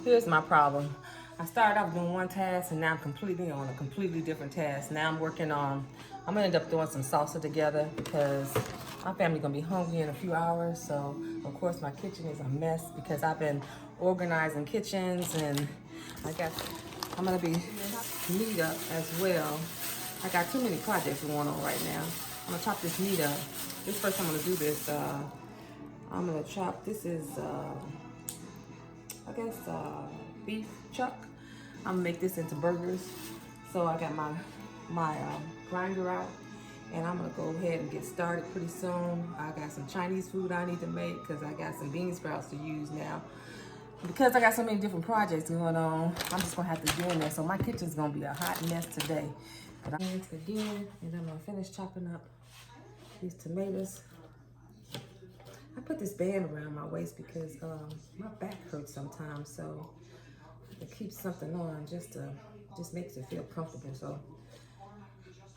Here's my problem. I started off doing one task and now I'm completely on a completely different task. Now I'm working on, I'm gonna end up doing some salsa together because my family gonna be hungry in a few hours. So of course my kitchen is a mess because I've been organizing kitchens and I got, I'm gonna be meat up as well. I got too many projects going on right now. I'm gonna chop this meat up. This first I'm gonna do this, I'm gonna chop, this is, I guess beef chuck. I'm gonna make this into burgers. So I got my grinder out, and I'm gonna go ahead and get started pretty soon. I got some Chinese food I need to make because I got some bean sprouts to use now. Because I got so many different projects going on, I'm just gonna have to get in there. So my kitchen's gonna be a hot mess today. But I'm again, and I'm gonna finish chopping up these tomatoes. I put this band around my waist because my back hurts sometimes, so it keeps something on just makes it feel comfortable. So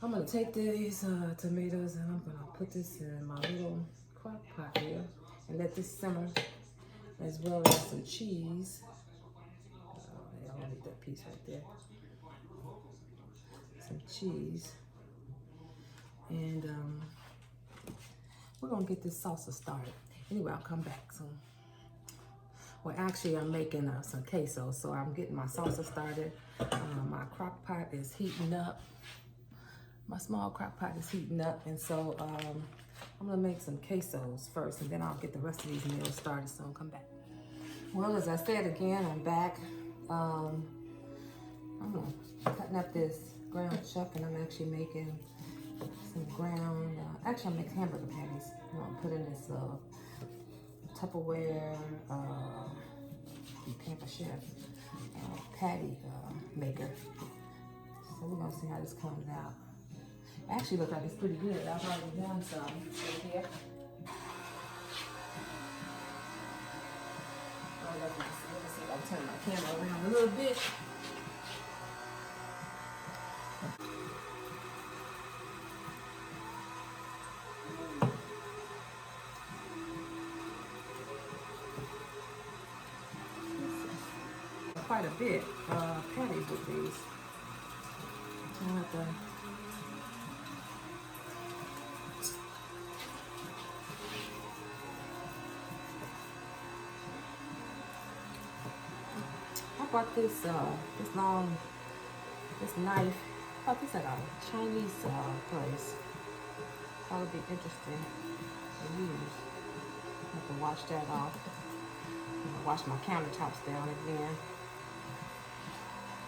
I'm gonna take these tomatoes and I'm gonna put this in my little crock pot here and let this simmer, as well as some cheese. Yeah, I don't need that piece right there. Some cheese, and we're gonna get this salsa started. Anyway, I'll come back soon. Well, actually, I'm making some queso, so I'm getting my salsa started. My crock pot is heating up. My small crock pot is heating up, and so I'm gonna make some quesos first, and then I'll get the rest of these meals started, so I'll come back. Well, as I said again, I'm back. I'm cutting up this ground chuck, and I'm actually making some ground, actually I'm making hamburger patties. I'm gonna put in this Tupperware, Pamper Chef patty maker. So we're gonna see how this comes out. It actually looks like it's pretty good. I've already done some right here. Let's see if I can turn my camera around a little bit. Quite a bit patties with these. I have to I bought this this knife. I bought this at a Chinese place. That would be interesting to use. I have to wash that off. Wash my countertops down again.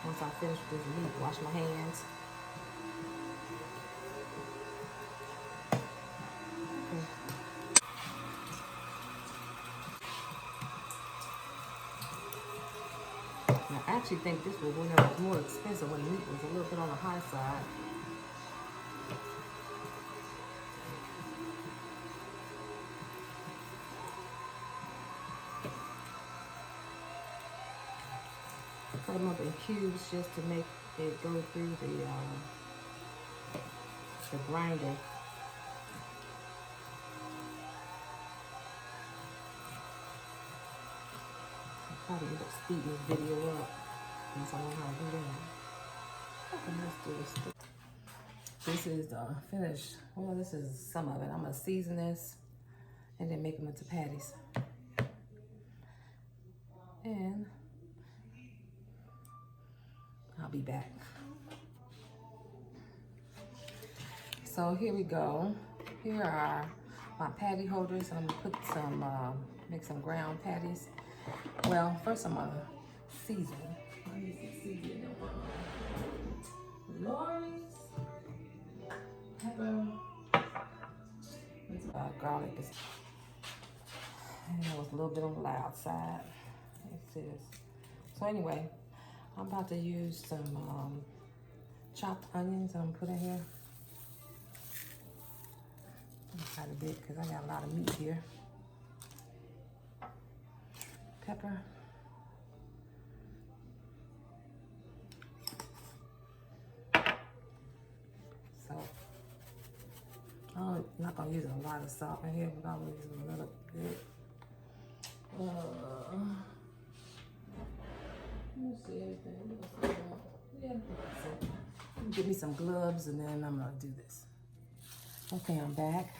Once I finish with this meat, wash my hands. Okay. I actually think this was when it was more expensive, when meat was a little bit on the high side. Cut them up in cubes just to make it go through the grinder. I'll probably end up speeding this video up once I know how to do that. Okay, let's do this. This is the finished. Well, this is some of it. I'm gonna season this and then make them into patties. And I'll be back. So here we go. Here are my patty holders. I'm gonna put some, make some ground patties. Well, first I'm gonna season. I need some seasoning. Lawry's pepper. It's garlic. And it was a little bit on the loud side. It says. So anyway, I'm about to use some chopped onions I'm gonna put in here. Quite a bit because I got a lot of meat here. Pepper. Salt. I'm not gonna use a lot of salt in here, but I'm gonna use a little bit. Let's see everything. Yeah, that's it. Give me some gloves and then I'm gonna do this. Okay, I'm back.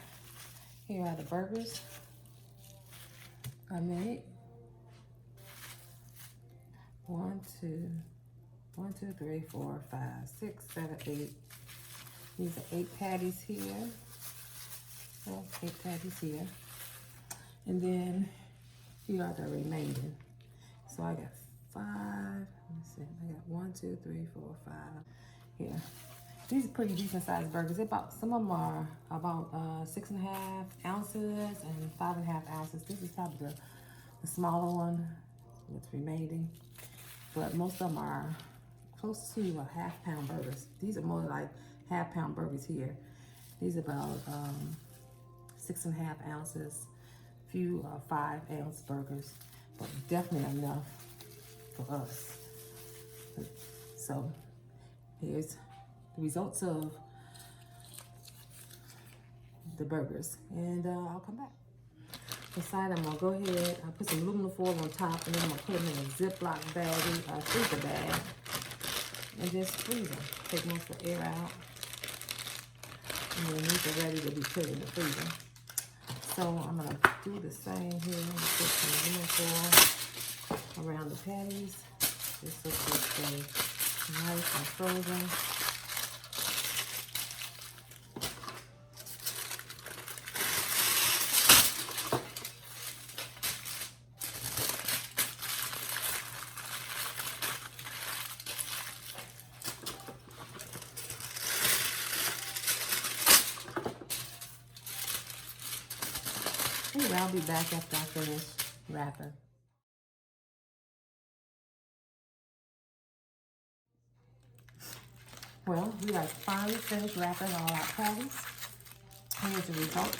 Here are the burgers I made. 1, 2, 3, 4, 5, 6, 7, 8. These are 8 patties here. Oh, 8 patties here. And then here are the remaining. So I got 5. Let me see. I got 1, 2, 3, 4, 5. Here. These are pretty decent sized burgers. Some of them are about 6.5 ounces and 5.5 ounces. This is probably the smaller one that's remaining. But most of them are close to a half-pound burgers. These are more like half-pound burgers here. These are about 6.5 ounces, few 5-ounce burgers, but definitely enough for us. So here's the results of the burgers, and I'll come back. Inside, I'm gonna go ahead, I'll put some aluminum foil on top, and then I'm gonna put them in a Ziploc bag, freezer bag, and just freeze them. Take most of the air out, and then these are ready to be put in the freezer. So I'm gonna do the same here. Put some aluminum foil around the patties, just so they stay nice and frozen. Anyway, I'll be back after I finish wrapping. Well, we are finally finished wrapping all our patties. Here's the results.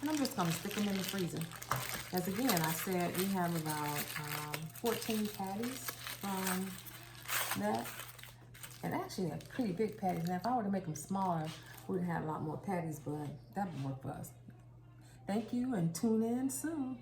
And I'm just going to stick them in the freezer. As again, I said we have about 14 patties from that. And actually, they're pretty big patties. Now, if I were to make them smaller, we'd have a lot more patties, but that would work for us. Thank you, and tune in soon.